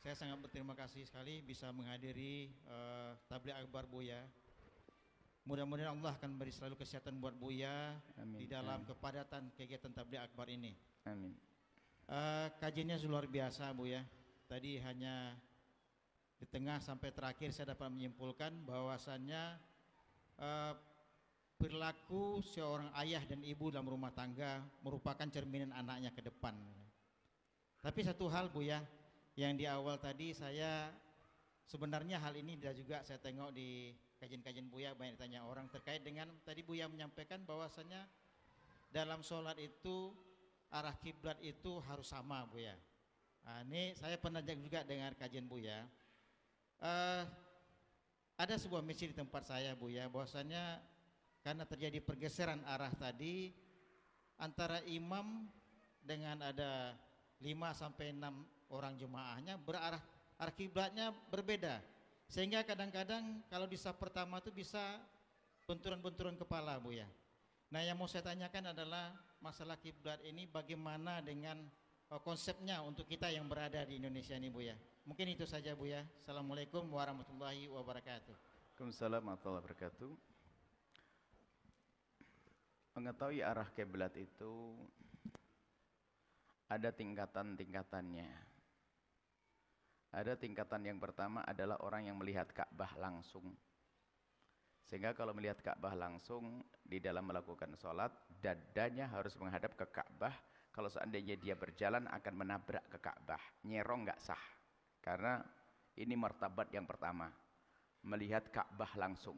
Saya sangat berterima kasih sekali bisa menghadiri tabligh akbar Buya. Mudah-mudahan Allah akan beri selalu kesehatan buat Buya Amin. di dalam Amin. kepadatan kegiatan tabligh akbar ini. Amin. Kajiannya luar biasa Buya. Tadi hanya di tengah sampai terakhir saya dapat menyimpulkan bahwasannya perilaku seorang ayah dan ibu dalam rumah tangga merupakan cerminan anaknya ke depan. Tapi satu hal Buya, yang di awal tadi saya sebenarnya hal ini juga saya tengok di kajian-kajian Buya banyak ditanya orang terkait dengan tadi Buya menyampaikan bahwasanya dalam sholat itu arah kiblat itu harus sama Buya. Ini saya pernah juga dengar kajian Buya. Ada sebuah masjid di tempat saya Buya, bahwasanya karena terjadi pergeseran arah tadi antara imam dengan ada 5 sampai 6 orang jemaahnya berarah arah kiblatnya berbeda, sehingga kadang-kadang kalau di saf pertama itu bisa benturan-benturan kepala Buya. Nah, yang mau saya tanyakan adalah masalah kiblat ini bagaimana dengan konsepnya untuk kita yang berada di Indonesia ini Buya. Mungkin itu saja Buya. Assalamualaikum warahmatullahi wabarakatuh. Waalaikumsalam warahmatullahi wabarakatuh. Mengetahui arah kiblat itu ada tingkatan-tingkatannya. Ada tingkatan yang pertama adalah orang yang melihat Ka'bah langsung. Sehingga kalau melihat Ka'bah langsung di dalam melakukan sholat, dadanya harus menghadap ke Ka'bah. Kalau seandainya dia berjalan akan menabrak ke Ka'bah, nyerong nggak sah. Karena ini martabat yang pertama, melihat Ka'bah langsung.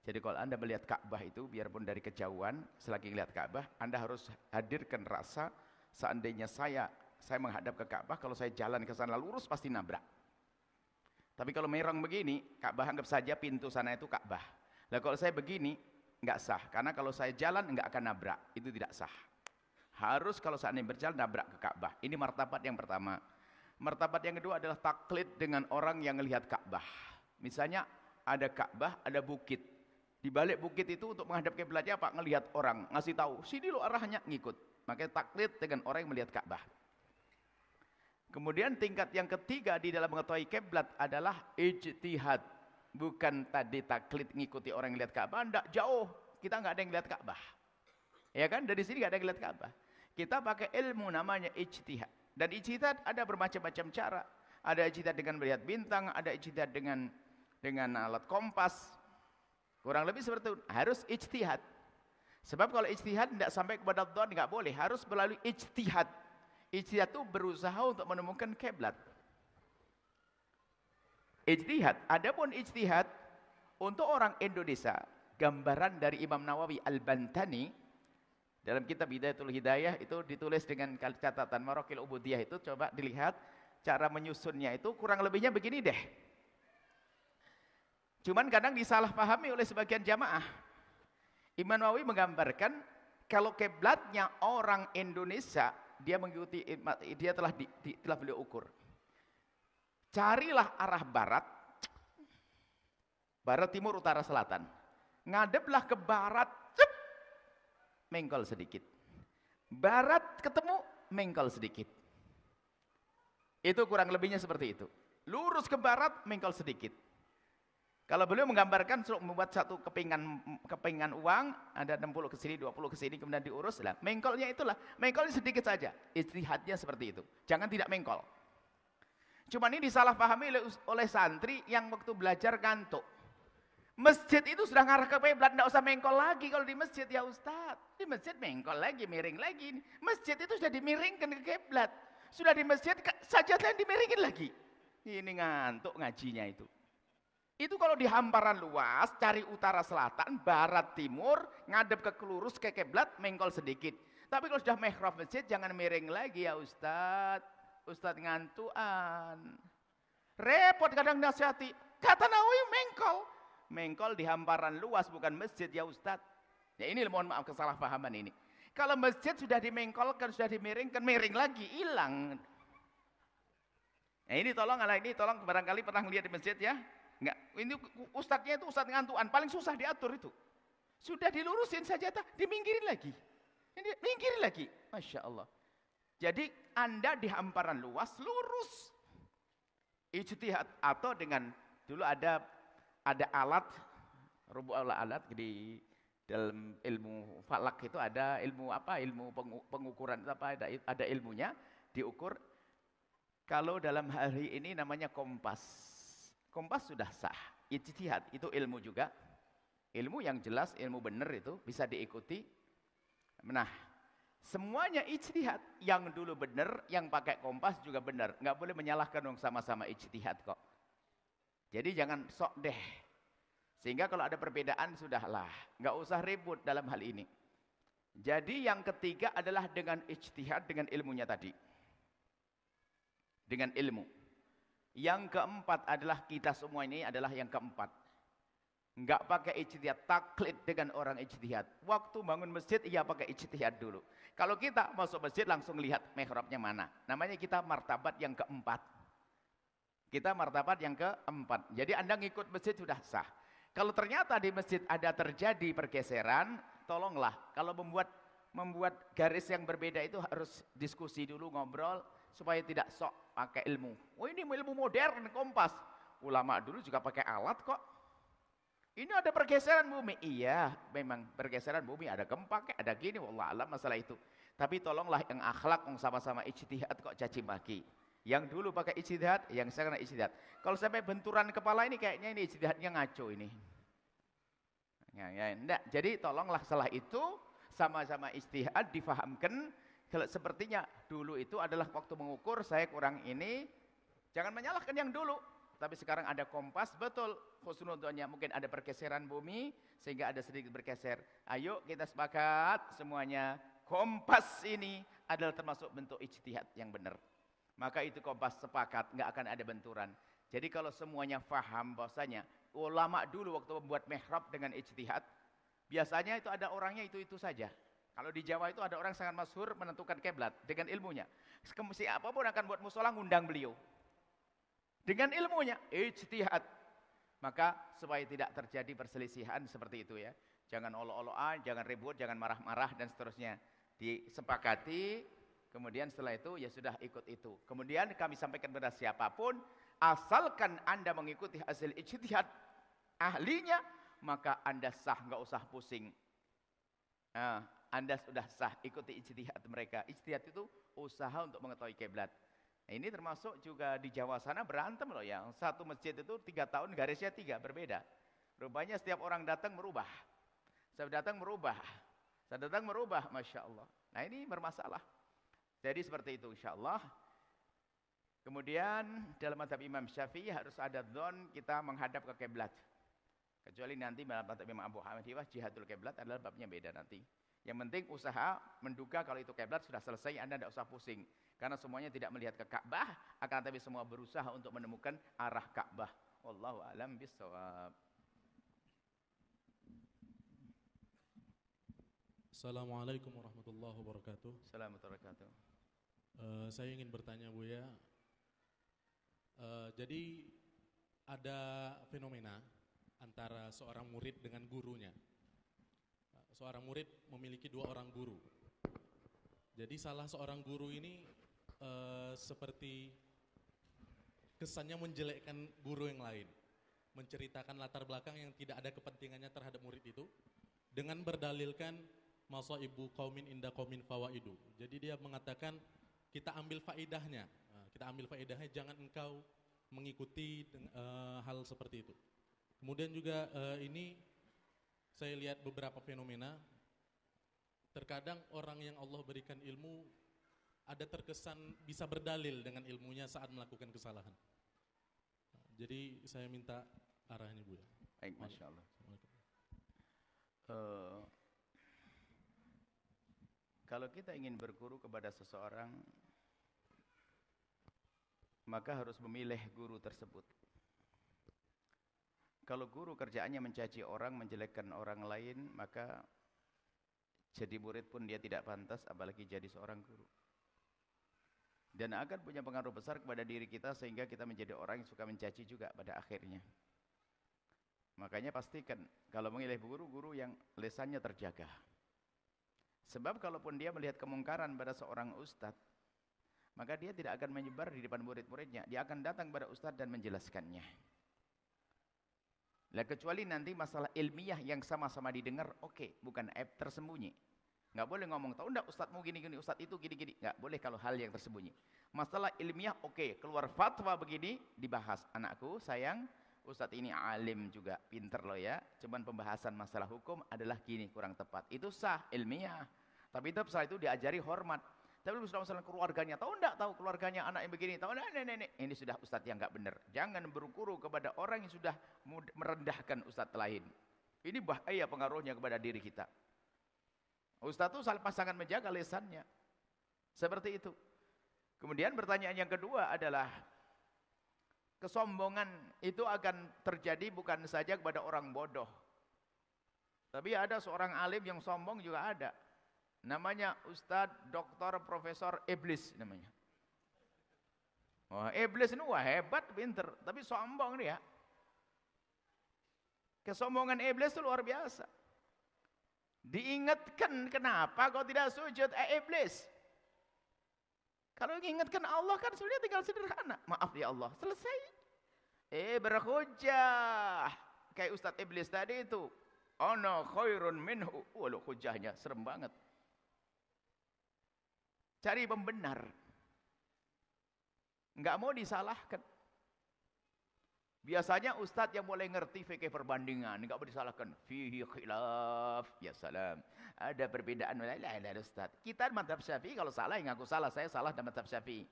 Jadi kalau Anda melihat Ka'bah itu, biarpun dari kejauhan, selagi melihat Ka'bah, Anda harus hadirkan rasa seandainya saya menghadap ke Ka'bah, kalau saya jalan ke sana lurus pasti nabrak. Tapi kalau merong begini, Ka'bah anggap saja pintu sana itu Ka'bah. Nah kalau saya begini, nggak sah. Karena kalau saya jalan nggak akan nabrak, itu tidak sah. Harus kalau seandainya berjalan nabrak ke Ka'bah. Ini martabat yang pertama. Martabat yang kedua adalah taklid dengan orang yang melihat Ka'bah. Misalnya ada Ka'bah, ada bukit. Di balik bukit itu untuk menghadap kiblatnya apa? Ngelihat orang, ngasih tahu, sini lo arahnya, ngikut. Makanya taklid dengan orang yang melihat Ka'bah. Kemudian tingkat yang ketiga di dalam mengetahui kiblat adalah ijtihad. Bukan tadi taklid ngikuti orang yang lihat Ka'bah, enggak, jauh. Kita enggak ada yang lihat Ka'bah. Ya kan? Dari sini enggak ada yang lihat Ka'bah. Kita pakai ilmu namanya ijtihad. Dan ijtihad ada bermacam-macam cara. Ada ijtihad dengan melihat bintang, ada ijtihad dengan alat kompas. Kurang lebih seperti itu. Harus ijtihad. Sebab kalau ijtihad tidak sampai kepada dhon enggak boleh, harus melalui ijtihad. Ijtihad itu berusaha untuk menemukan kiblat. Ijtihad. Adapun ijtihad untuk orang Indonesia, gambaran dari Imam Nawawi Al-Bantani dalam kitab Hidayatul Hidayah itu ditulis dengan catatan Maraqil Ubudiyah itu, coba dilihat cara menyusunnya itu kurang lebihnya begini deh. Cuman kadang disalahpahami oleh sebagian jamaah. Imam Nawawi menggambarkan kalau kiblatnya orang Indonesia, dia telah beliau ukur. Carilah arah barat, barat timur utara selatan. Ngadeplah ke barat, mengkol sedikit. Barat ketemu, mengkol sedikit. Itu kurang lebihnya seperti itu. Lurus ke barat, mengkol sedikit. Kalau beliau menggambarkan membuat satu kepingan uang, ada 60 ke sini, 20 ke sini, kemudian diurus lah. Mengkolnya itulah, mengkolnya sedikit saja. Ijtihadnya seperti itu. Jangan tidak mengkol. Cuma ini disalahpahami oleh santri yang waktu belajar ngantuk. Masjid itu sudah ngarah ke kiblat, tidak usah mengkol lagi kalau di masjid ya Ustaz. Di masjid mengkol lagi, miring lagi. Masjid itu sudah dimiringkan ke kiblat. Sudah di masjid sajadah dimiringin lagi. Ini ngantuk ngajinya itu. Itu kalau di hamparan luas, cari utara selatan, barat timur, ngadep ke lurus ke kiblat, mengkol sedikit. Tapi kalau sudah mihrab masjid jangan miring lagi ya Ustaz. Ustaz ngantuan. Repot kadang nasihati. Kata Nawawi mengkol. Mengkol di hamparan luas bukan masjid ya Ustaz. Ya ini mohon maaf kesalahpahaman ini. Kalau masjid sudah dimengkolkan, sudah dimiringkan, miring lagi, hilang. Nah ini tolong barangkali pernah lihat di masjid ya. Enggak, ini ustadznya itu ustadz ngantuan, paling susah diatur itu. Sudah dilurusin saja, diminggirin lagi. Ini minggirin lagi. Masya Allah. Jadi Anda di hamparan luas, lurus. ijtihad atau dengan dulu ada alat rubu'ul alat di dalam ilmu falak itu ada ilmu apa? Ilmu pengukuran apa? Ada ilmunya diukur. Kalau dalam hari ini namanya kompas. Kompas sudah sah. Ijtihad itu ilmu juga. Ilmu yang jelas, ilmu benar itu bisa diikuti. Nah, semuanya ijtihad. Yang dulu benar, yang pakai kompas juga benar. Nggak boleh menyalahkan dong, sama-sama ijtihad kok. Jadi jangan sok deh. Sehingga kalau ada perbedaan sudahlah, nggak usah ribut dalam hal ini. Jadi yang ketiga adalah dengan ijtihad, dengan ilmunya tadi. Dengan ilmu. Yang keempat adalah kita semua ini adalah yang keempat. Enggak pakai ijtihad, taklid dengan orang ijtihad. Waktu bangun masjid, iya pakai ijtihad dulu. Kalau kita masuk masjid langsung lihat mihrabnya mana. Namanya kita martabat yang keempat. Kita martabat yang keempat. Jadi Anda ngikut masjid sudah sah. Kalau ternyata di masjid ada terjadi pergeseran, tolonglah. Kalau membuat garis yang berbeda itu harus diskusi dulu, ngobrol. Supaya tidak sok pakai ilmu. Oh ini ilmu modern, kompas. Ulama dulu juga pakai alat kok. Ini ada pergeseran bumi. Iya, memang pergeseran bumi. Ada gempa, ada gini. Wallah alam masalah itu. Tapi tolonglah yang akhlak, yang sama-sama ijtihad kok caci maki. Yang dulu pakai ijtihad, yang sekarang ijtihad. Kalau sampai benturan kepala ini kayaknya ini ijtihadnya ngaco ini. Ya, enggak. Jadi tolonglah salah itu sama-sama ijtihad difahamkan. Sepertinya dulu itu adalah waktu mengukur saya kurang ini. Jangan menyalahkan yang dulu. Tapi sekarang ada kompas, betul. Khusnudonnya mungkin ada pergeseran bumi sehingga ada sedikit bergeser. Ayo kita sepakat semuanya. Kompas ini adalah termasuk bentuk ijtihad yang benar. Maka itu kompas sepakat, nggak akan ada benturan. Jadi kalau semuanya faham bahwasanya ulama dulu waktu membuat mihrab dengan ijtihad, biasanya itu ada orangnya itu saja. Kalau di Jawa itu ada orang sangat masyhur menentukan kiblat dengan ilmunya. Mesti apapun akan buat musola ngundang beliau. Dengan ilmunya, ijtihad. Maka supaya tidak terjadi perselisihan seperti itu ya. Jangan olok-olokan, jangan ribut, jangan marah-marah dan seterusnya. Disepakati, kemudian setelah itu ya sudah ikut itu. Kemudian kami sampaikan kepada siapapun, asalkan Anda mengikuti hasil ijtihad ahlinya, maka Anda sah, nggak usah pusing. Anda sudah sah, ikuti ijtihad mereka. Ijtihad itu usaha untuk mengetahui kiblat. Nah, ini termasuk juga di Jawa sana berantem loh ya. Satu masjid itu 3 tahun garisnya 3 berbeda. Rupanya setiap orang datang merubah. Saya datang merubah. Masya Allah. Nah ini bermasalah. Jadi seperti itu insya Allah. Kemudian dalam mazhab Imam Syafi'i harus ada dzon kita menghadap ke kiblat. Kecuali nanti dalam mazhab Imam Abu Hanifah jihadul kiblat adalah babnya beda nanti. Yang penting usaha menduga kalau itu kiblat sudah selesai, Anda tidak usah pusing. Karena semuanya tidak melihat ke Ka'bah, akan tapi semua berusaha untuk menemukan arah Ka'bah. Wallahu a'lam bishawab. Assalamualaikum warahmatullahi wabarakatuh. Assalamualaikum warahmatullahi wabarakatuh. Saya ingin bertanya Buya. Jadi ada fenomena antara seorang murid dengan gurunya. Seorang murid memiliki 2 orang guru. Jadi salah seorang guru ini seperti kesannya menjelekkan guru yang lain. Menceritakan latar belakang yang tidak ada kepentingannya terhadap murid itu. Dengan berdalilkan masaibu qaumin inda qaumin fawaidu. Jadi dia mengatakan kita ambil faedahnya. Jangan engkau mengikuti hal seperti itu. Kemudian juga ini saya lihat beberapa fenomena. Terkadang orang yang Allah berikan ilmu ada terkesan bisa berdalil dengan ilmunya saat melakukan kesalahan. Jadi saya minta arahnya Buya. Baik, Masya Allah. Kalau kita ingin berguru kepada seseorang, maka harus memilih guru tersebut. Kalau guru kerjaannya mencaci orang, menjelekkan orang lain, maka jadi murid pun dia tidak pantas, apalagi jadi seorang guru. Dan akan punya pengaruh besar kepada diri kita, sehingga kita menjadi orang yang suka mencaci juga pada akhirnya. Makanya pastikan, kalau memilih guru yang lisannya terjaga. Sebab kalaupun dia melihat kemungkaran pada seorang ustadz, maka dia tidak akan menyebar di depan murid-muridnya. Dia akan datang kepada ustadz dan menjelaskannya. Lah kecuali nanti masalah ilmiah yang sama-sama didengar, oke, bukan aib tersembunyi. Nggak boleh ngomong, tahu enggak ustadzmu gini-gini, ustadz itu gini-gini. Nggak boleh kalau hal yang tersembunyi. Masalah ilmiah, oke, keluar fatwa begini, dibahas. Anakku, sayang, ustadz ini alim juga, pinter loh ya. Cuman pembahasan masalah hukum adalah gini, kurang tepat. Itu sah, ilmiah. Tapi tetap setelah itu diajari hormat. Tapi misalnya keluarganya, tahu enggak, tahu keluarganya anak yang begini, tahu enggak, nenek, ini sudah ustadz yang enggak benar. Jangan berguru kepada orang yang sudah merendahkan ustadz lain. Ini bahaya pengaruhnya kepada diri kita. Ustadz itu saling pasangan menjaga lisannya. Seperti itu. Kemudian pertanyaan yang kedua adalah, kesombongan itu akan terjadi bukan saja kepada orang bodoh. Tapi ada seorang alim yang sombong juga ada. Namanya Ustadz, Doktor, Profesor Iblis namanya. Wah, Iblis ini wah hebat, pinter, tapi sombong dia. Kesombongan Iblis itu luar biasa. Diingatkan, kenapa kau tidak sujud, Iblis? Kalau ingatkan Allah kan sebenarnya tinggal sederhana. Maaf ya Allah, selesai. Berhujjah. Kayak Ustadz Iblis tadi itu. Ana khairun minhu. Walau hujahnya serem banget. Cari pembenar. Enggak mau disalahkan. Biasanya ustadz yang mulai ngerti fikih perbandingan, enggak mau disalahkan. Fihi khilaf. Ya salam. Ada perbedaan. Ada ustadz. Kita mazhab Syafi'i kalau salah yang ngaku salah, saya salah dalam mazhab Syafi'i.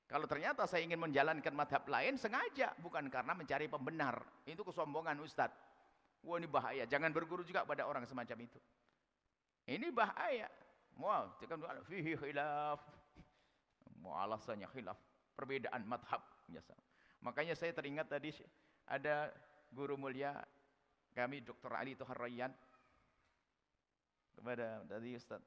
Kalau ternyata saya ingin menjalankan mazhab lain sengaja, bukan karena mencari pembenar. Itu kesombongan ustadz. Wah, ini bahaya. Jangan berguru juga pada orang semacam itu. Ini bahaya. Wow, fihi khilaf. Alasannya khilaf, perbedaan madhab. Makanya saya teringat tadi ada guru mulia kami Dr. Ali Thohar Rayyan kepada tadi Ustaz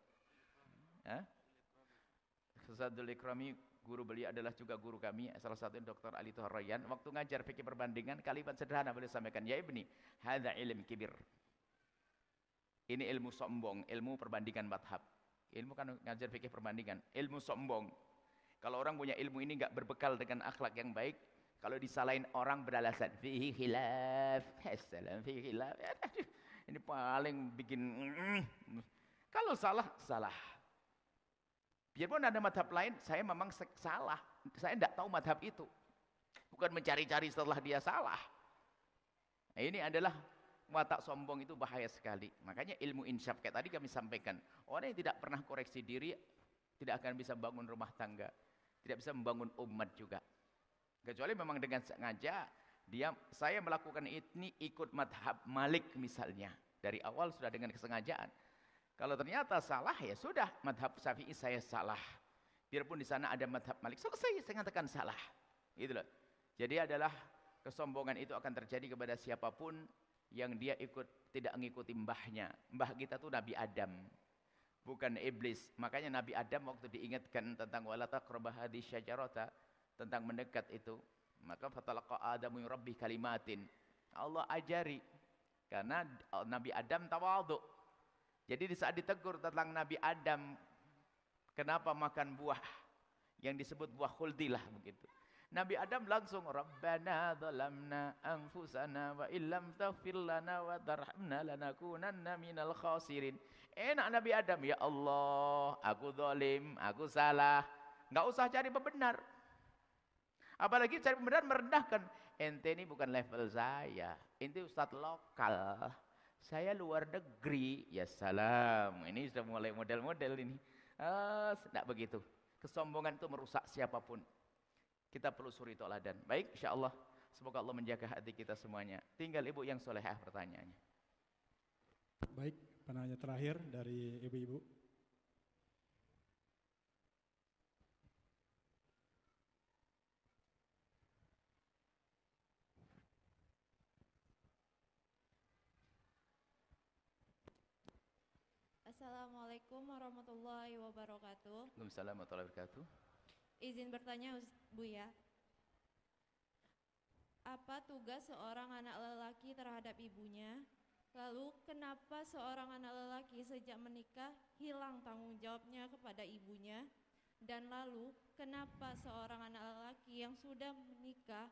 Ustadzul Ikrami, guru beliau adalah juga guru kami, salah satunya Dr. Ali Thohar Rayyan. Waktu ngajar fikih perbandingan, kalimat sederhana beliau sampaikan, ya ibni, hadza ilm kibir. Ini ilmu sombong, ilmu perbandingan madhab. Ilmu kan ngajar fikih perbandingan, ilmu sombong. Kalau orang punya ilmu ini enggak berbekal dengan akhlak yang baik, kalau disalahin orang beralasan fihi khilaf, assalam fihi khilaf. Ini paling bikin kalau salah, salah. Biarpun ada madhab lain, saya memang salah. Saya enggak tahu madhab itu. Bukan mencari-cari setelah dia salah. Nah, ini adalah watak sombong, itu bahaya sekali. Makanya ilmu insyaf kayak tadi kami sampaikan, orang yang tidak pernah koreksi diri tidak akan bisa bangun rumah tangga, tidak bisa membangun umat juga. Kecuali memang dengan sengaja saya melakukan ini ikut madhab Malik misalnya, dari awal sudah dengan kesengajaan. Kalau ternyata salah, ya sudah, madhab Syafi'i saya salah. Biarpun di sana ada madhab Malik, selesai, saya katakan salah. Gitu loh. Jadi adalah kesombongan itu akan terjadi kepada siapapun yang dia tidak mengikuti mbahnya. Mbah kita tuh Nabi Adam, bukan iblis. Makanya Nabi Adam waktu diingatkan tentang wala taqrabu hadhihi syajarata, tentang mendekat itu, maka fatalaqa Adamu min rabbih kalimatin. Allah ajari karena Nabi Adam tawadhu. Jadi di saat ditegur tentang Nabi Adam, kenapa makan buah yang disebut buah khuldilah begitu. Nabi Adam langsung Rabbana zalamna anfusana wa illam taghfir lana wa tarhamna lanakunanna minal khasirin. Enak Nabi Adam, ya Allah, aku zalim, aku salah. Enggak usah cari pembenar. Apalagi cari pembenar merendahkan. Ente ini bukan level saya. Ente ustadz lokal. Saya luar negeri. Ya salam. Ini sudah mulai model-model ini. Tidak begitu. Kesombongan itu merusak siapapun. Kita perlu suri toladan. Baik, insyaallah semoga Allah menjaga hati kita semuanya. Tinggal ibu yang solehah pertanyaannya. Baik, penanya terakhir dari ibu-ibu. Assalamualaikum warahmatullahi wabarakatuh. Waalaikumsalam warahmatullahi wabarakatuh. Izin bertanya Buya, apa tugas seorang anak lelaki terhadap ibunya? Lalu kenapa seorang anak lelaki sejak menikah hilang tanggung jawabnya kepada ibunya? Dan lalu, kenapa seorang anak lelaki yang sudah menikah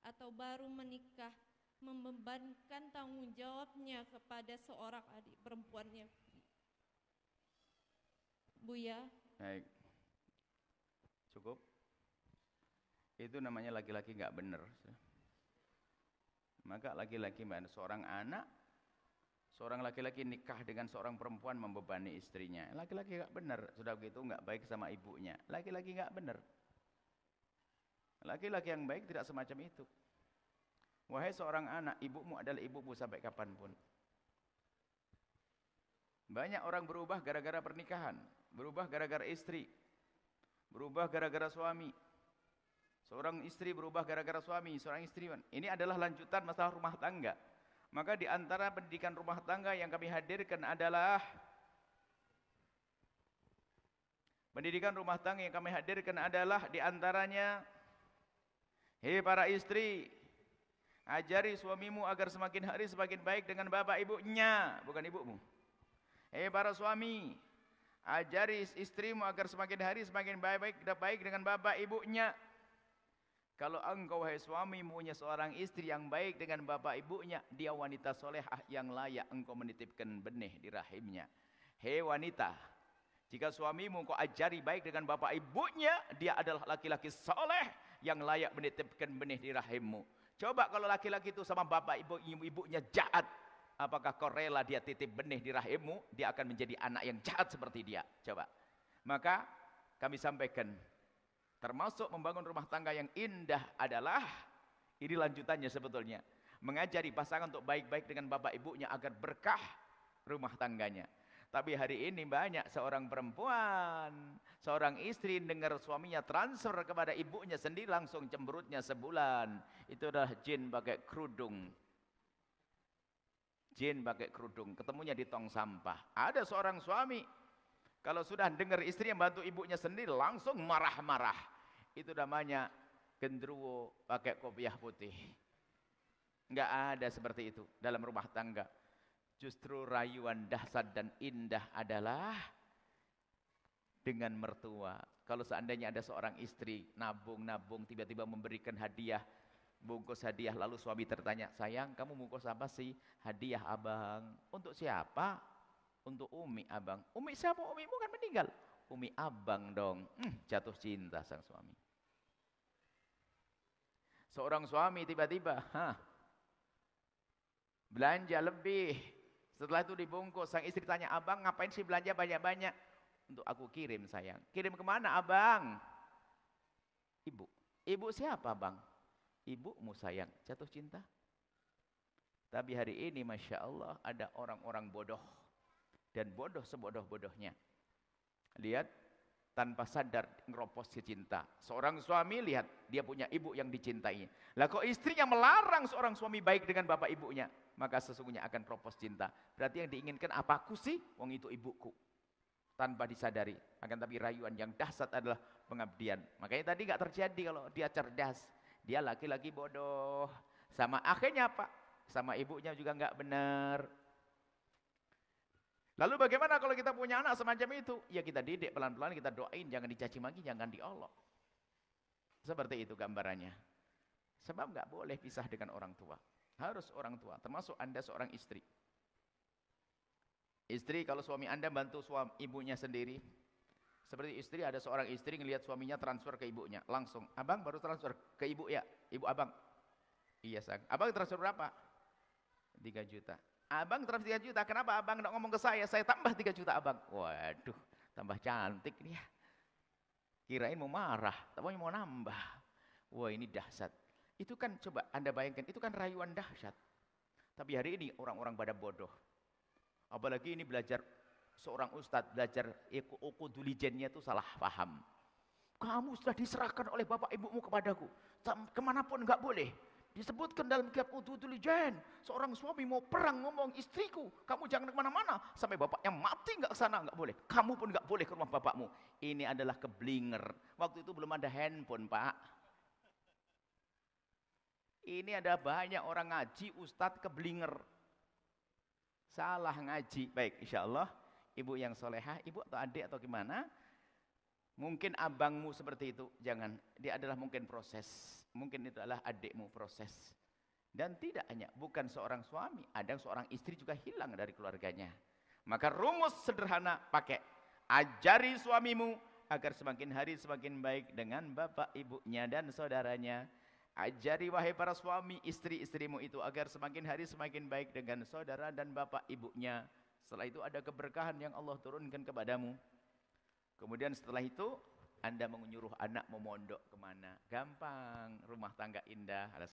atau baru menikah membebankan tanggung jawabnya kepada seorang adik perempuannya? Buya. Baik. Cukup. Itu namanya laki-laki nggak benar. Maka laki-laki seorang anak, seorang laki-laki nikah dengan seorang perempuan membebani istrinya. Laki-laki nggak benar. Sudah begitu nggak baik sama ibunya. Laki-laki nggak benar. Laki-laki yang baik tidak semacam itu. Wahai seorang anak, ibumu adalah ibumu sampai kapanpun. Banyak orang berubah gara-gara pernikahan, berubah gara-gara istri, berubah gara-gara suami. Seorang istri berubah gara-gara suami, seorang istri. Ini adalah lanjutan masalah rumah tangga. Maka di antara pendidikan rumah tangga yang kami hadirkan adalah di antaranya, hei para istri, ajari suamimu agar semakin hari semakin baik dengan bapak ibunya, bukan ibumu. Hei para suami, ajari istrimu agar semakin hari semakin baik dengan bapak ibunya. Kalau engkau wahai suami punya seorang istri yang baik dengan bapak ibunya, dia wanita solehah yang layak engkau menitipkan benih di rahimnya. Hei wanita, jika suamimu kau ajari baik dengan bapak ibunya, dia adalah laki-laki soleh yang layak menitipkan benih di rahimmu. Coba kalau laki-laki itu sama bapak ibunya jahat, apakah kau rela dia titip benih di rahimmu? Dia akan menjadi anak yang jahat seperti dia. Coba. Maka kami sampaikan, termasuk membangun rumah tangga yang indah adalah, ini lanjutannya sebetulnya, mengajari pasangan untuk baik-baik dengan bapak ibunya agar berkah rumah tangganya. Tapi hari ini banyak seorang perempuan, seorang istri dengar suaminya transfer kepada ibunya sendiri, langsung cemberutnya sebulan. Itu adalah jin pakai kerudung. Jin pakai kerudung, ketemunya di tong sampah. Ada seorang suami, kalau sudah dengar istri yang bantu ibunya sendiri, langsung marah-marah. Itu namanya gendruwo pakai kopiah putih. Enggak ada seperti itu dalam rumah tangga. Justru rayuan dahsyat dan indah adalah dengan mertua. Kalau seandainya ada seorang istri nabung-nabung, tiba-tiba memberikan hadiah, bungkus hadiah, lalu suami tertanya, sayang kamu bungkus apa sih? Hadiah abang. Untuk siapa? Untuk Umi abang. Umi siapa? Umimu kan meninggal. Umi abang dong. Jatuh cinta sang suami. Seorang suami tiba-tiba belanja lebih. Setelah itu dibungkus, sang istri tanya, abang ngapain sih belanja banyak-banyak? Untuk aku kirim sayang. Kirim kemana abang? Ibu. Ibu siapa bang? Ibumu sayang. Jatuh cinta. Tapi hari ini Masya Allah ada orang-orang bodoh. Dan bodoh sebodoh-bodohnya. Lihat, tanpa sadar ngeropos cinta. Seorang suami lihat, dia punya ibu yang dicintainya. Lah kok istrinya melarang seorang suami baik dengan bapak ibunya, maka sesungguhnya akan propos cinta. Berarti yang diinginkan apaku sih? Wong itu ibuku. Tanpa disadari. Akan tapi rayuan yang dahsyat adalah pengabdian. Makanya tadi gak terjadi kalau dia cerdas. Dia laki-laki bodoh. Sama akhirnya apa? Sama ibunya juga gak benar. Lalu bagaimana kalau kita punya anak semacam itu? Ya kita didik pelan-pelan, kita doain, jangan dicaci maki, jangan diolok. Seperti itu gambarannya. Sebab nggak boleh pisah dengan orang tua. Harus orang tua, termasuk Anda seorang istri. Istri kalau suami Anda bantu ibunya sendiri. Seperti istri, ada seorang istri ngelihat suaminya transfer ke ibunya. Langsung, abang baru transfer ke ibu ya? Ibu abang? Iya sang. Abang transfer berapa? 3 juta. Abang transfer 3 juta, kenapa abang nggak ngomong ke saya tambah 3 juta abang. Waduh, tambah cantik nih ya. Kirain mau marah, tapi mau nambah. Wah ini dahsyat. Itu kan coba Anda bayangkan, itu kan rayuan dahsyat. Tapi hari ini orang-orang pada bodoh. Apalagi ini belajar, seorang ustadz belajar ukudulijennya itu salah paham. Kamu sudah diserahkan oleh bapak ibumu kepadaku. Kemanapun nggak boleh. Disebutkan dalam kitab Ududulijen, seorang suami mau perang ngomong, istriku, kamu jangan kemana-mana sampai bapaknya mati, nggak kesana, nggak boleh. Kamu pun nggak boleh ke rumah bapakmu. Ini adalah keblinger. Waktu itu belum ada handphone, Pak. Ini ada banyak orang ngaji, ustadz keblinger. Salah ngaji. Baik, insya Allah, ibu yang solehah, ibu atau adik atau gimana, Mungkin abangmu seperti itu, jangan. Dia adalah mungkin proses. Mungkin itu adalah adikmu proses. Dan tidak hanya, bukan seorang suami, ada seorang istri juga hilang dari keluarganya. Maka rumus sederhana pakai. Ajari suamimu agar semakin hari semakin baik dengan bapak ibunya dan saudaranya. Ajari wahai para suami, istri-istrimu itu agar semakin hari semakin baik dengan saudara dan bapak ibunya. Setelah itu ada keberkahan yang Allah turunkan kepadamu. Kemudian setelah itu Anda menyuruh anak memondok kemana? Gampang, rumah tangga indah.